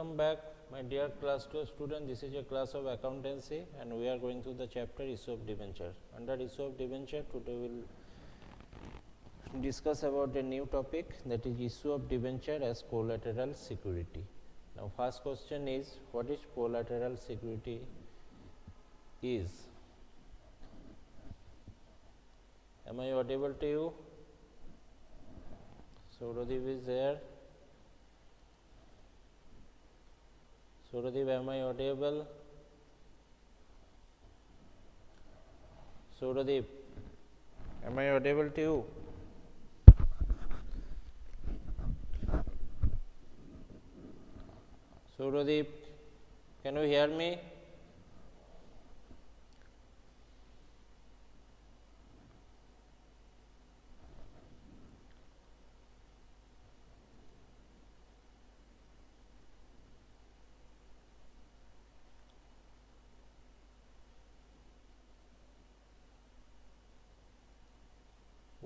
Welcome back, my dear class 12 student. This is a class of accountancy and we are going through the chapter issue of debenture. Under issue of debenture, today we will discuss about a new topic, that is issue of debenture as collateral security. Now, first question is, what is collateral security is? Am I audible to you? Sauradip is there. Sauradip, am I audible? Sauradip, am I audible to you? Sauradip, can you hear me?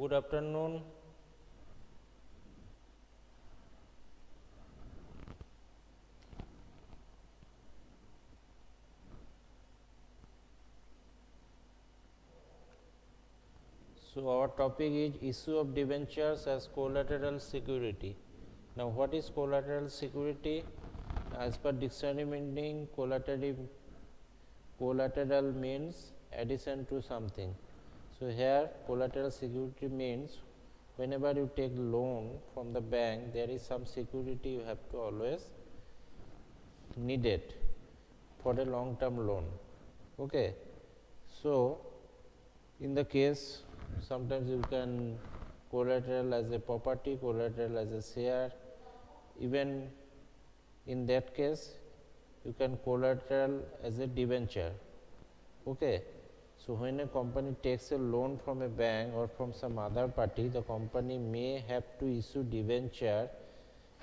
Good afternoon. So, our topic is issue of debentures as collateral security. Now, what is collateral security? As per dictionary meaning, collateral means addition to something. So, here collateral security means whenever you take loan from the bank, there is some security you have to always need it for a long term loan. Okay. So, in the case, sometimes you can collateral as a property, collateral as a share. Even in that case, you can collateral as a debenture. Okay. So, when a company takes a loan from a bank or from some other party, the company may have to issue debenture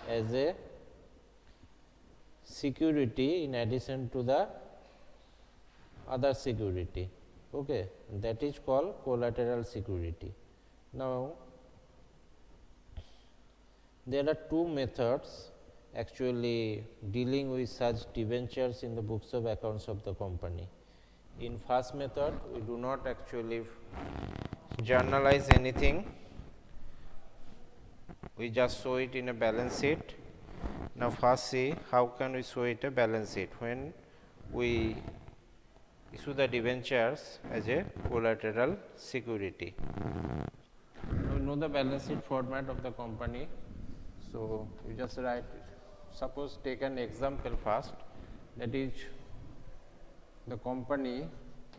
as a security in addition to the other security. Okay. That is called collateral security. Now, there are two methods actually dealing with such debentures in the books of accounts of the company. In first method, we do not actually journalize anything, we just show it in a balance sheet. Now, first see how can we show it a balance sheet when we issue the debentures as a collateral security. We know the balance sheet format of the company. So, you just write, suppose take an example first, that is the company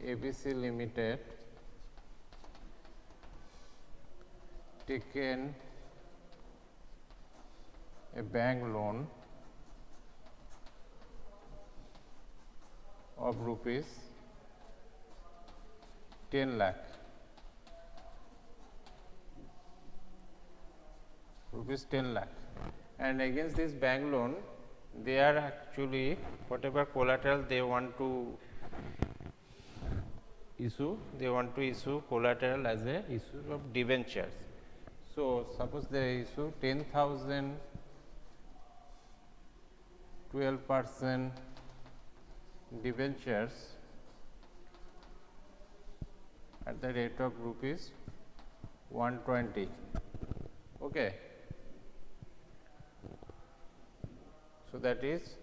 ABC Limited taken a bank loan of rupees 10 lakh. Rupees 10 lakh, and against this bank loan they are actually whatever collateral they want to issue, collateral as a issue of debentures. So, suppose they issue 10,000 12% debentures at the rate of rupees 120. Okay. So, that is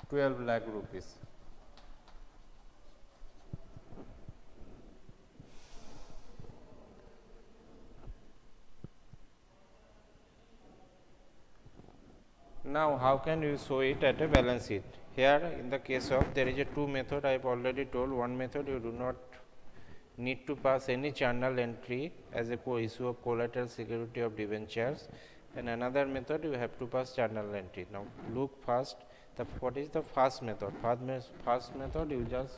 12 lakh rupees. Now, how can you show it at a balance sheet? Here in the case of there is a two method I have already told. One method you do not need to pass any journal entry as a issue of collateral security of debentures, and another method you have to pass journal entry. Now, look first what is the first method. First method you just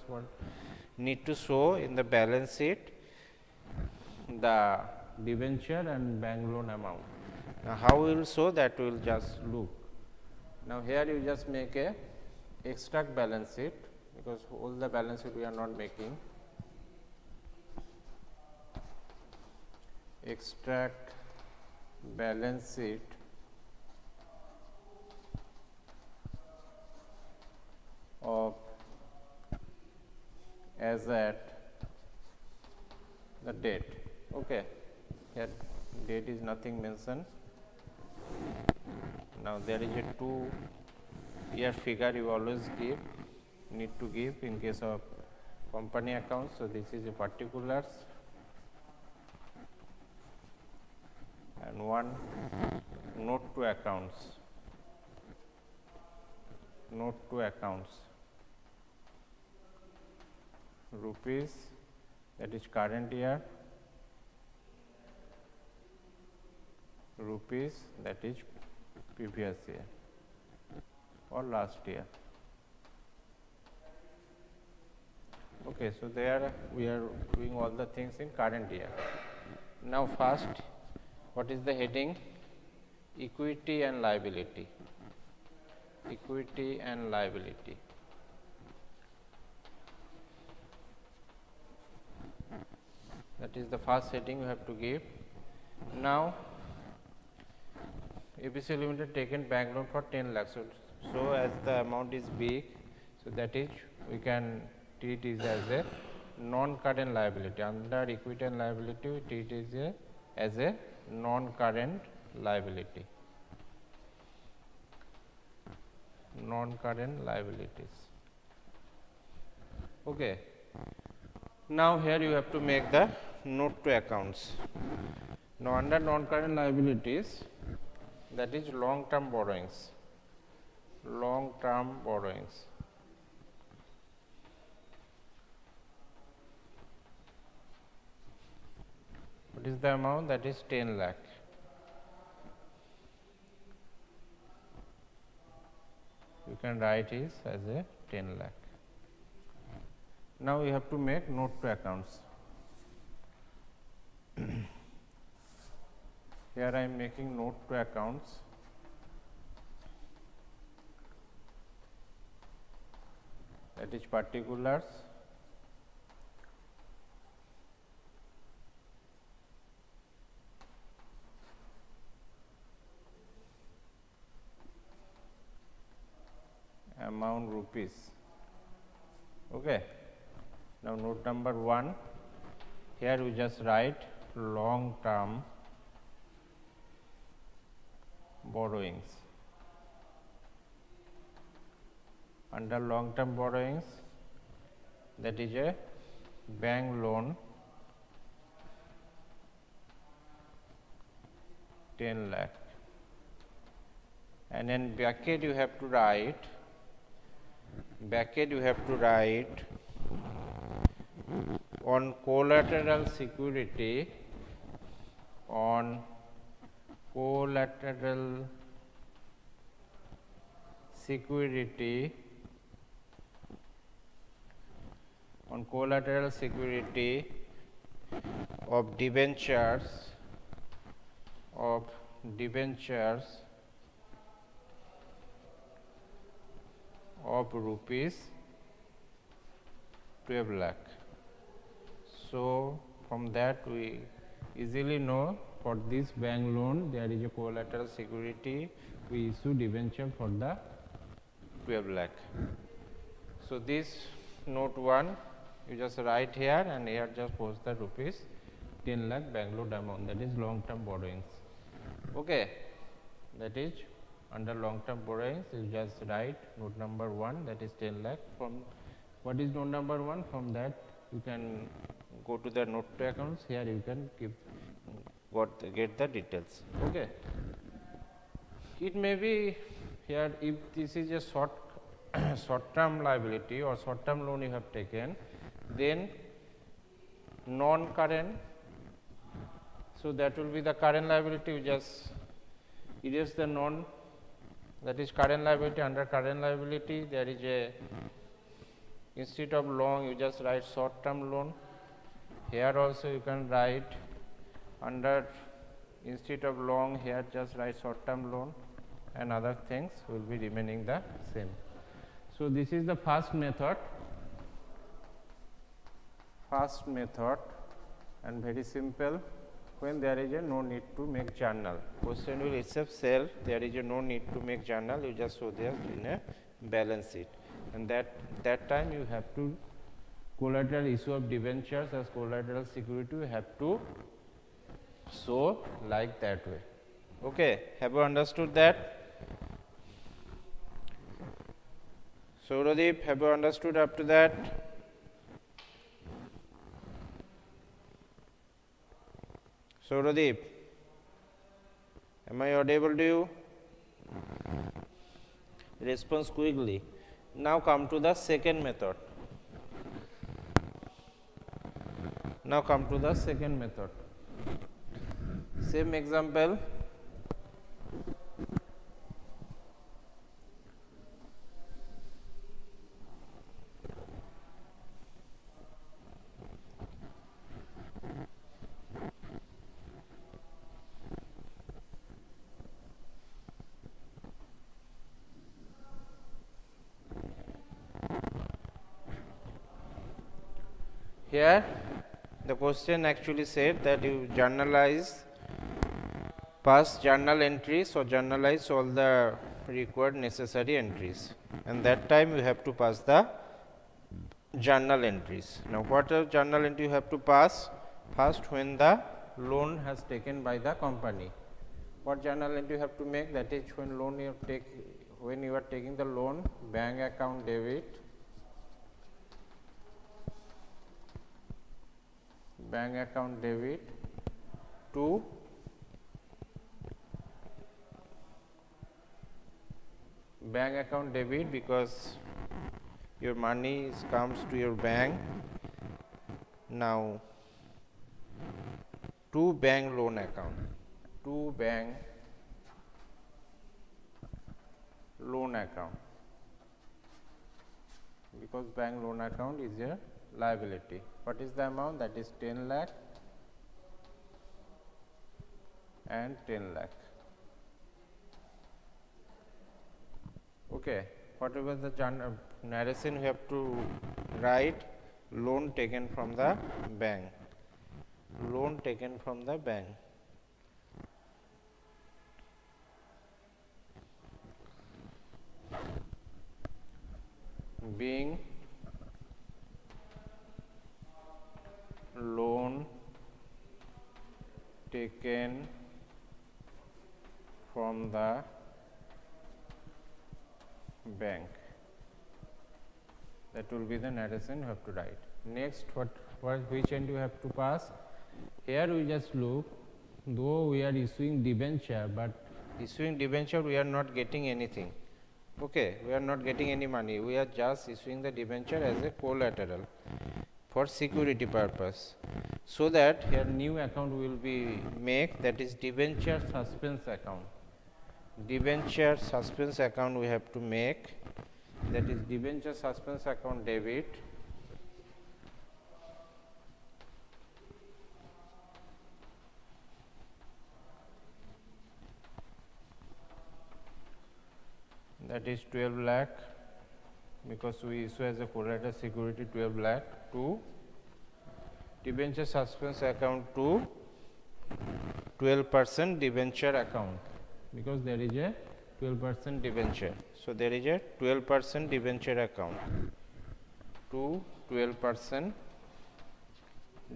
need to show in the balance sheet the debenture and bank loan amount. Now, how we will show that, we will just look. Now, here you just make a extract balance sheet, because all the balance sheet we are not making. Extract balance sheet as that the date. Okay, here date is nothing mentioned. Now there is a 2-year figure you always need to give in case of company accounts. So this is a particulars, and one note to accounts. Note to accounts, rupees, that is current year, rupees, that is previous year or last year. Okay, so there we are doing all the things in current year. Now first, what is the heading? Equity and liability. Equity and liability. That is the first heading you have to give. Now ABC Limited taken bank loan for 10 lakhs. So as the amount is big, so that is we can treat it as a non-current liability. Under equity and liability, we treat it as a non-current liability. Non-current liabilities. Okay. Now here you have to make the note to accounts. Now under non-current liabilities, that is long-term borrowings. Long-term borrowings. What is the amount? That is 10 lakh. You can write it as a 10 lakh. Now we have to make note to accounts. Here I am making note to accounts. That is particulars. Amount rupees. Okay. Now note number 1. Here we just write long term borrowings. Under long term borrowings, that is a bank loan 10 lakh, and in bracket you have to write on collateral security, on collateral security, on collateral security of debentures of rupees 12 lakh. So from that we easily know for this bank loan there is a collateral security, we issue debenture for the 12 lakh. So this note 1 you just write here, and here just post the rupees 10 lakh bank loan amount, that is long term borrowings. Okay, that is under long term borrowings you just write note number 1, that is 10 lakh. From what is note number 1? From that you can go to the note to accounts. Here you can get the details. Okay. It may be here, if this is a short term liability or short term loan you have taken, then non current. So that will be the current liability. You just erase the non, that is current liability. Under current liability there is a, instead of long you just write short term loan. Here also you can write under, instead of long, here just write short term loan, and other things will be remaining the same. So this is the first method, and very simple. When there is a no need to make journal, question will itself self, there is a no need to make journal, you just show there in a balance sheet, and that time you have to collateral issue of debentures as collateral security, we have to show like that way. Okay, have you understood that? Sauradip, have you understood up to that? Sauradip, am I audible to you? Response quickly. Now come to the second method. Now come to the second method. Same example. Here the question actually said that you journalize past journal entries or journalize all the required necessary entries, and that time you have to pass the journal entries. Now what are journal entry you have to pass? First, when the loan has taken by the company. What journal entry you have to make? That is when loan you take, when you are taking the loan, bank account debit, bank account debit to bank account debit, because your money comes to your bank. Now to bank loan account, to bank loan account, because bank loan account is a liability. What is the amount? That is 10 lakh and 10 lakh. Okay. Whatever the narration we have to write, loan taken from the bank, loan taken from the bank. Being loan taken from the bank. That will be the narration you have to write. Next, which end you have to pass? Here we just look, though we are issuing debenture, but issuing debenture we are not getting anything. Okay, we are not getting any money. We are just issuing the debenture as a collateral for security purpose. So that here new account will be make, that is debenture suspense account. Debenture suspense account we have to make, that is debenture suspense account debit that is 12 lakh, because we issue as a collateral security 12 lakh to debenture suspense account to 12% debenture account, because there is a 12% debenture. So there is a 12% debenture account to 12%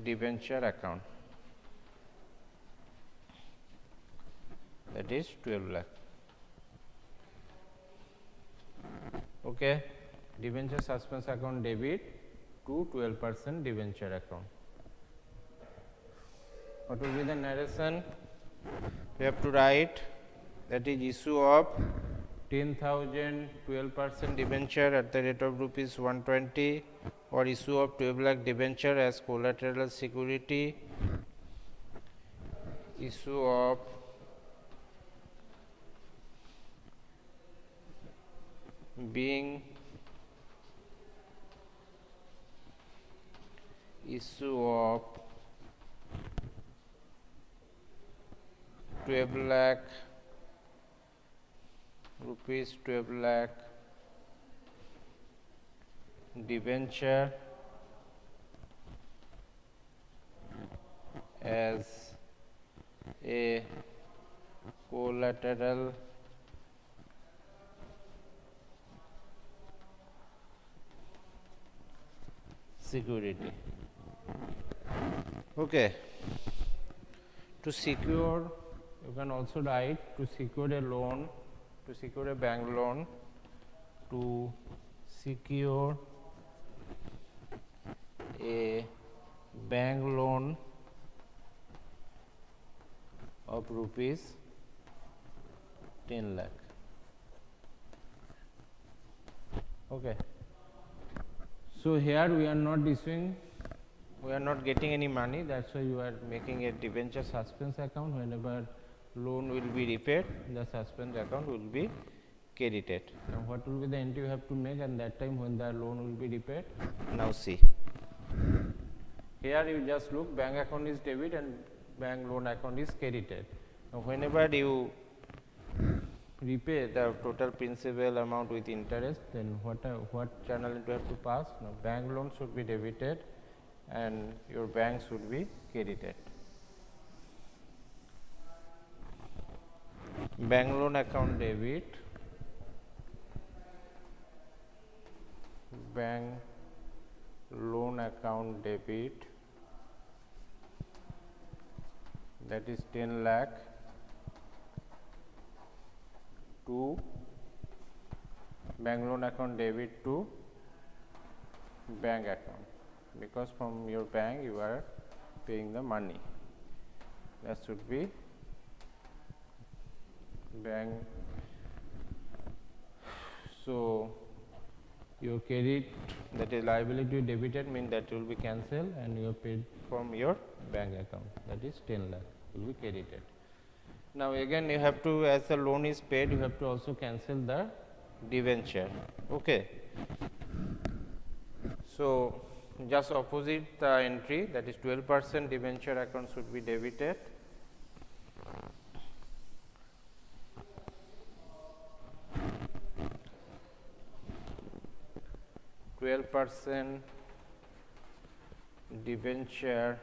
debenture account, that is 12 lakh. Okay, debenture suspense account debit to 12% debenture account. What will be the narration? We have to write, that is issue of 10,000 12% debenture at the rate of rupees 120, or issue of 12 lakh debenture as collateral security, issue of being issue of 12 lakh rupees 12 lakh debenture as a collateral security. Okay. To secure, you can also write to secure a loan, to secure a bank loan, to secure a bank loan of rupees 10 lakh. Okay. So here we are not issuing, we are not getting any money, that's why you are making a debenture suspense account. Whenever loan will be repaid, the suspense account will be credited. Now what will be the entry you have to make at that time when the loan will be repaid? Now see. Here you just look, bank account is debit and bank loan account is credited. Now whenever you repay the total principal amount with interest, then what channel you have to pass? Now bank loan should be debited and your bank should be credited. Bank loan account debit, bank loan account debit, that is 10 lakh to bank loan account debit to bank account, because from your bank you are paying the money. That should be bank. So your credit, that is liability debited, means that will be cancelled and you are paid from your bank account, that is 10 lakh will be credited. Now again you have to, as the loan is paid, you have to also cancel the debenture. Okay. So just opposite the entry, that is 12% debenture account should be debited. %, debenture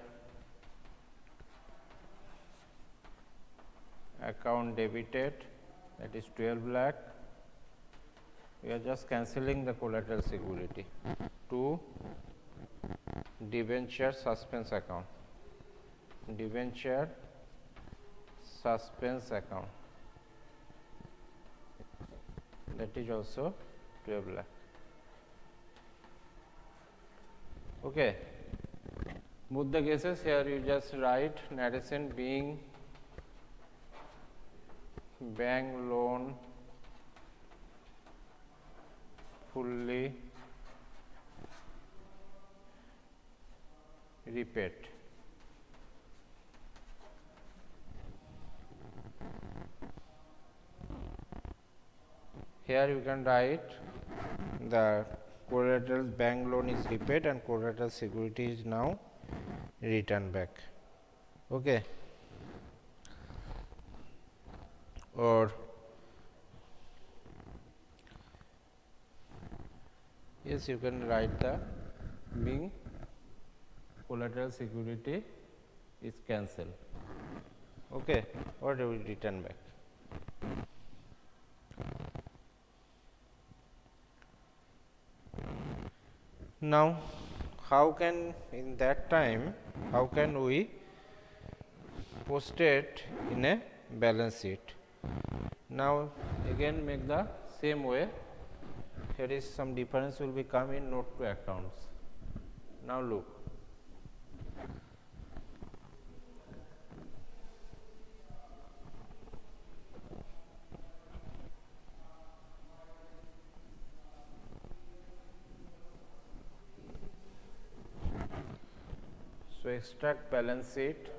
account debited, that is 12 lakh. We are just cancelling the collateral security to debenture suspense account, debenture suspense account, that is also 12 lakh. Okay. Both the cases, here you just write narration being bank loan fully repaid. Here you can write the collateral bank loan is repaid and collateral security is now returned back. Okay. Or yes, you can write the being collateral security is cancelled. Okay, or they will return back. Now how can, in that time, how can we post it in a balance sheet? Now again make the same way. Here is some difference will be come in note to accounts. Now look. So extract balance sheet.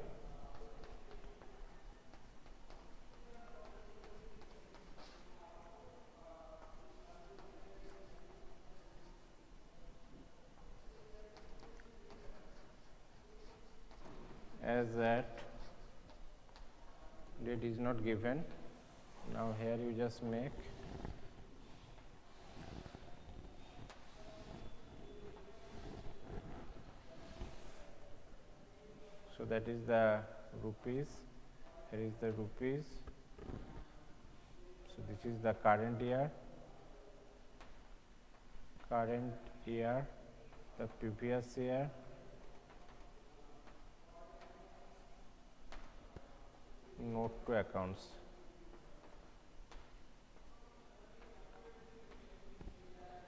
As that date is not given. Now here you just make so that is the rupees, here is the rupees. So this is the current year the previous year note to accounts.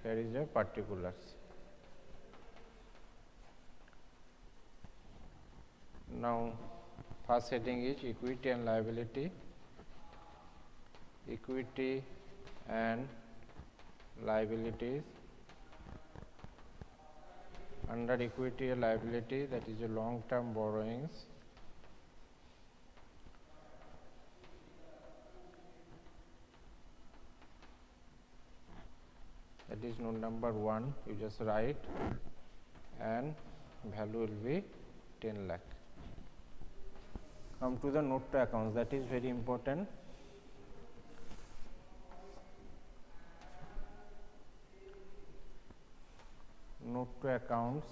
Here is the particulars. Now, first heading is equity and liability. Equity and liabilities. Under equity and liability, that is a long term borrowings. That is note number 1, you just write, and value will be 10 lakh. Come to the note to accounts, that is very important. Note to accounts,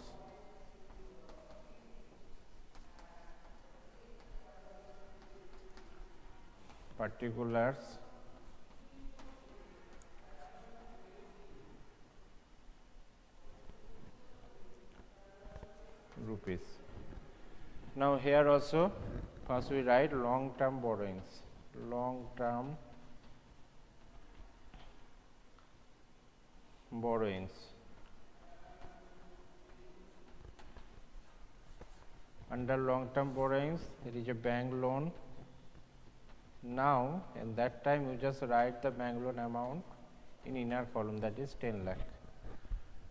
particulars, rupees. Now, here also first we write long term borrowings, long term borrowings. Under long term borrowings, there is a bank loan. Now, in that time you just write the bank loan amount in inner column, that is 10 lakh.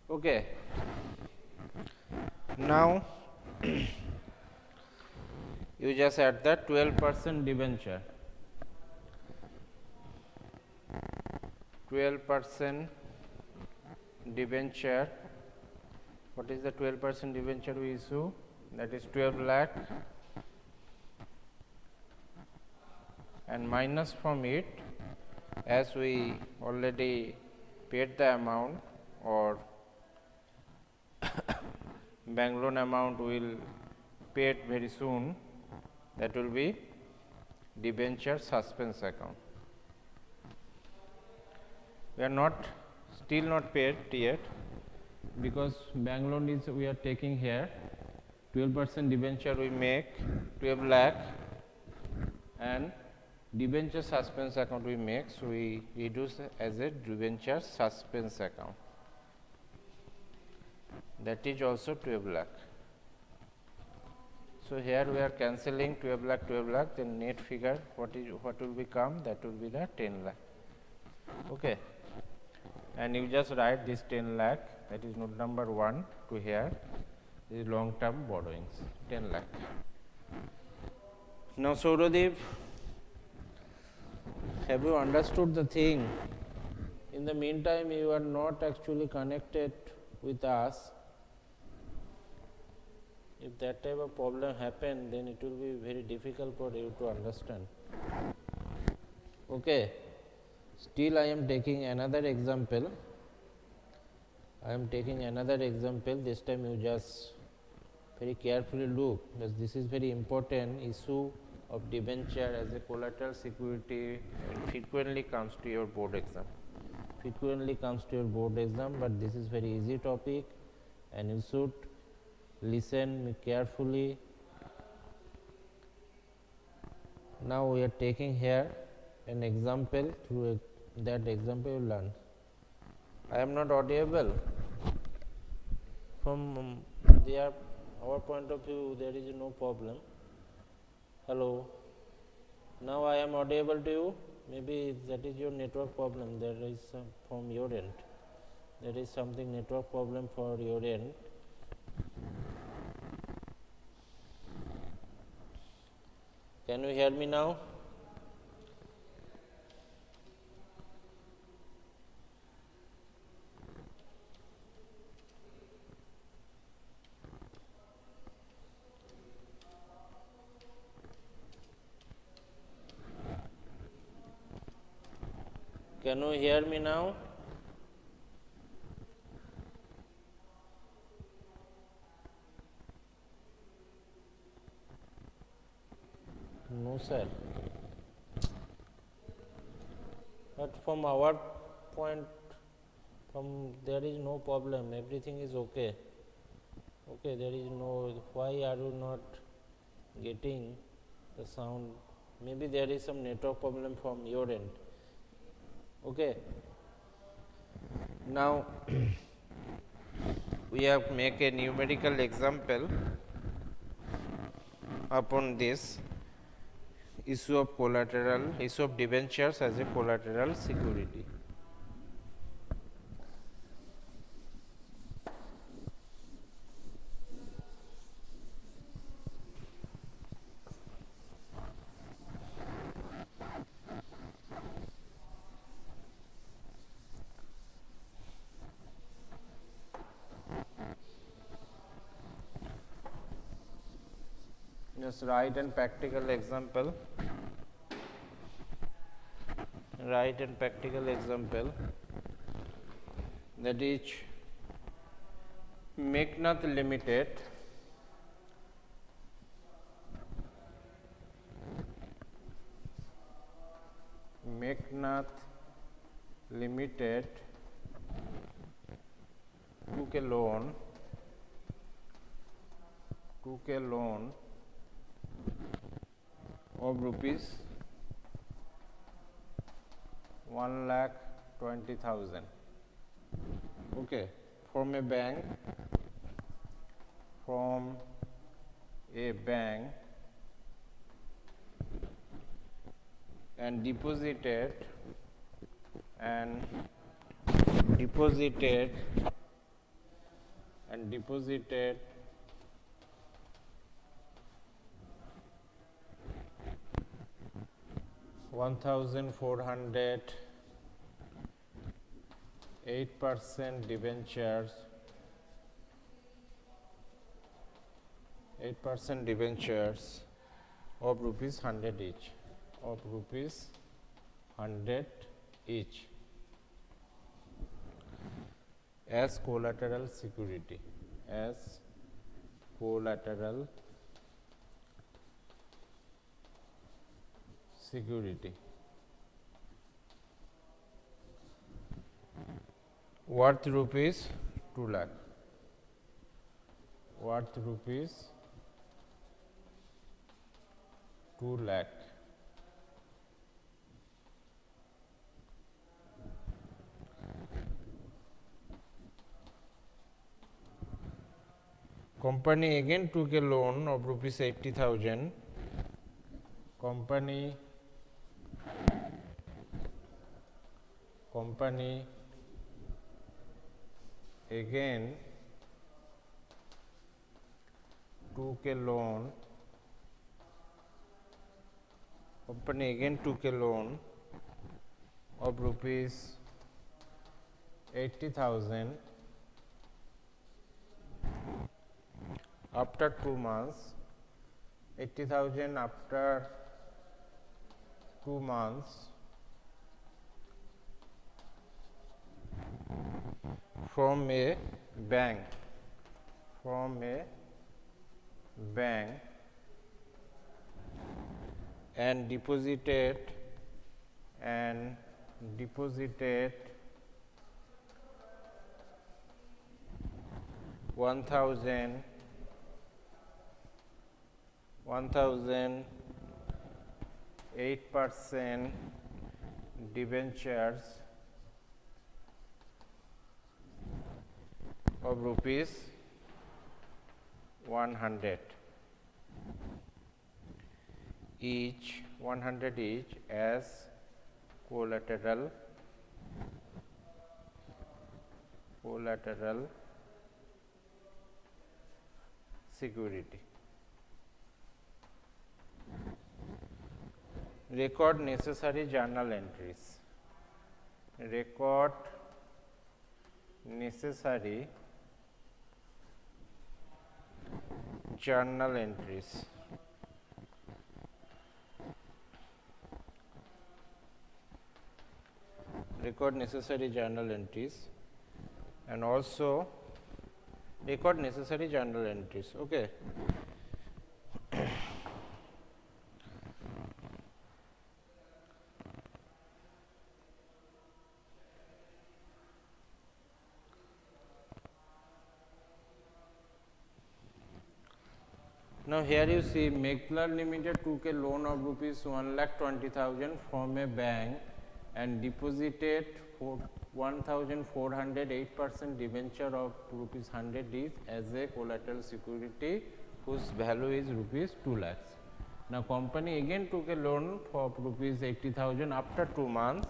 Okay. Now, you just add the 12% debenture. 12% debenture. What is the 12% debenture we issue? That is 12 lakh, and minus from it, as we already paid the amount, or bank loan amount will paid very soon, that will be debenture suspense account. We are not still not paid yet, because bank loan is we are taking here. 12% debenture we make 12 lakh, and debenture suspense account we make, so we reduce as a debenture suspense account, that is also 12 lakh. So, here we are cancelling 12 lakh, then net figure what will become, that will be the 10 lakh. Okay. And you just write this 10 lakh, that is note number 1 to here. This is long term borrowings, 10 lakh. Now, Sauradeep, have you understood the thing? In the meantime, you are not actually connected with us. If that type of problem happen, then it will be very difficult for you to understand. Okay. Still, I am taking another example. This time you just very carefully look, because this is very important issue of debenture as a collateral security, and frequently comes to your board exam. But this is very easy topic, and you should listen me carefully. Now, we are taking here an example, through that example you learn. I am not audible. From our point of view, there is no problem. Hello. Now I am audible to you. Maybe that is your network problem. There is some from your end. There is something network problem for your end. Can you hear me now? Can you hear me now? No, sir. But from our point, there is no problem. Everything is okay. Okay, there is no, why are you not getting the sound? Maybe there is some network problem from your end. Okay, now we have make a numerical example upon this issue of issue of debentures as a collateral security. Just write an practical example. Write an practical example, that is Meknath Limited took a loan of rupees 1,20,000, okay, from a bank, and deposited 1,400 8% debentures of rupees 100 each as collateral security, worth rupees 2 lakh, Company again took a loan of rupees 80,000. Company again took a loan of rupees 80,000 after 2 months, 80,000 after 2 months from a bank, and deposited 1,000 8% debentures of rupees 100 each as collateral security. Record necessary journal entries. Record necessary journal entries. And also record necessary journal entries. Okay. Now here you see Meghlar Limited took a loan of rupees 1,20,000 from a bank and deposited for 1,408% debenture of rupees 100 each as a collateral security whose value is rupees 2 lakhs. Now company again took a loan for rupees 80,000 after 2 months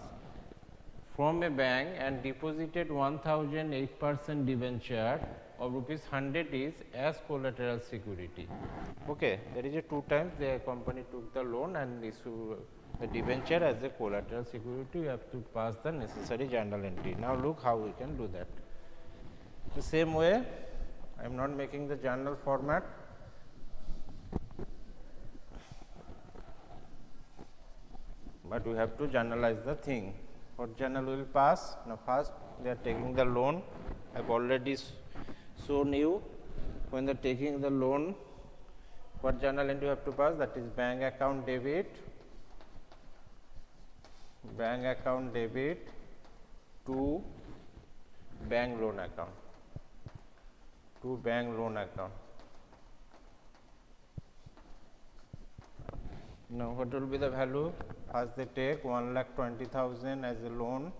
from a bank and deposited 1,008% debenture of rupees 100 is as collateral security. Okay, there is a 2 times the company took the loan and issue the debenture as a collateral security. You have to pass the necessary journal entry. Now look how we can do that. The same way, I am not making the journal format. But we have to journalize the thing. What journal will pass? Now first they are taking the loan. I have already shown you when they are taking the loan, what journal entry you have to pass? That is bank account debit to bank loan account. Now what will be the value? First they take 1,20,000 as a loan,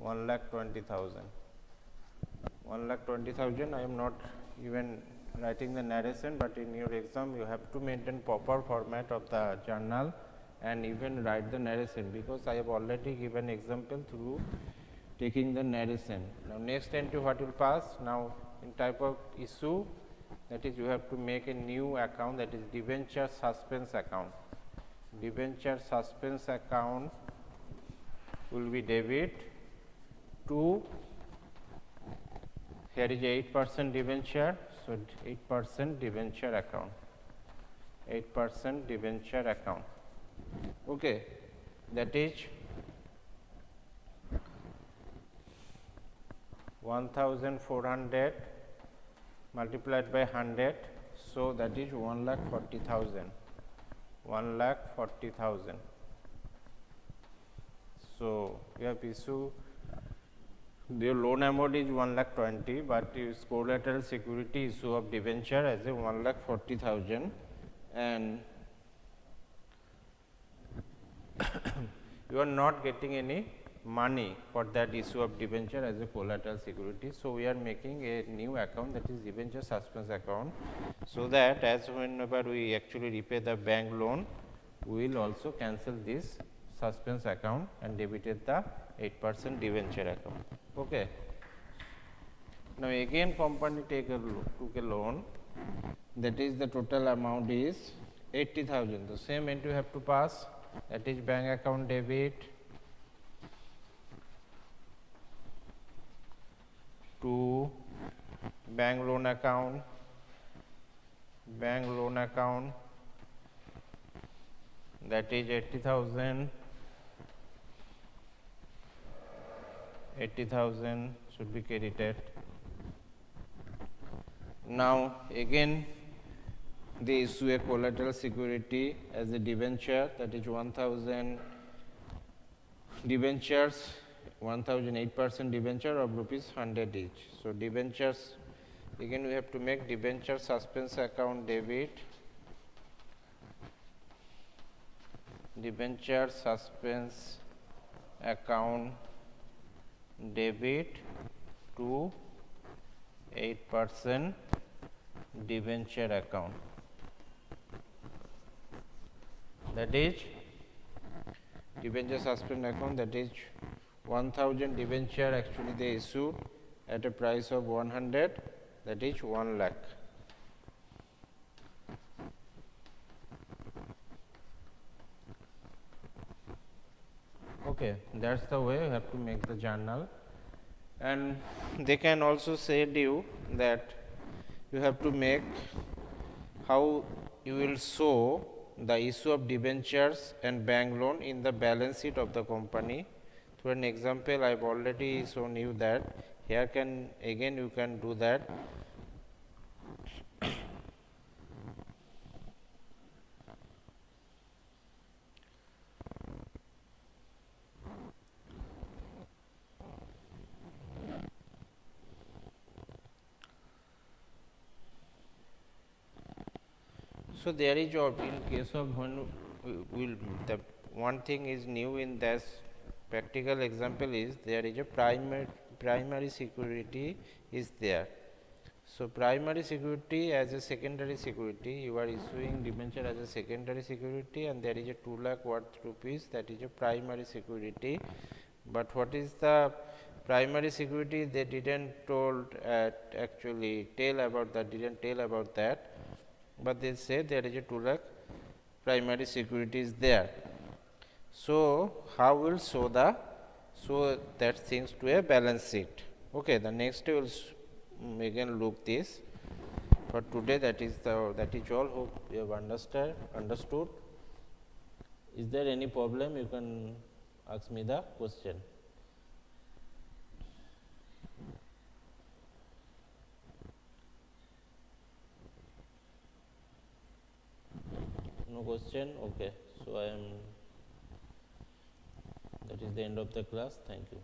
1,20,000. 1,20,000. I am not even writing the narration, but in your exam you have to maintain proper format of the journal and even write the narration, because I have already given example through taking the narration. Now next entry what will pass? Now in type of issue, that is you have to make a new account, that is debenture suspense account. Debenture suspense account will be debit to, here is 8% debenture, so 8% debenture account, 8% debenture account. Okay, that is 1,400 multiplied by 100, so that is 1,40,000. 1,40,000. So you have issue, the loan amount is 1,20,000, but its collateral security issue of debenture as a 1,40,000, and you are not getting any money for that issue of debenture as a collateral security. So we are making a new account, that is debenture suspense account, so that as whenever we actually repay the bank loan, we will also cancel this suspense account and debited the 8% debenture account. Okay. Now again company took a loan, that is the total amount is 80,000. The same entry you have to pass, that is bank account debit to bank loan account, that is 80,000. 80,000 should be credited. Now again they issue a collateral security as a debenture, that is 1,000 debentures, 1,008% debenture of rupees 100 each. So debentures, again we have to make debenture suspense account debit, debenture suspense account debit to 8% debenture account, that is debenture suspense account, that is 1,000 debenture actually they issued at a price of 100, that is 1 lakh. Okay, that's the way you have to make the journal. And they can also say to you that you have to make how you will show the issue of debentures and bank loan in the balance sheet of the company. Through an example, I have already shown you that. Here can again you can do that. So there is in case of when will the one thing is new in this practical example is there is a primary security is there. So primary security as a secondary security, you are issuing debenture as a secondary security, and there is a 2 lakh worth rupees, that is a primary security. But what is the primary security? They didn't actually tell about that, but they say there is a 2 lakh primary security is there. So how will show that things to a balance sheet? Okay, the next we will again look this. For today, that is all. Hope you have understood. Is there any problem? You can ask me the question. No question? Okay. So I am. That is the end of the class. Thank you.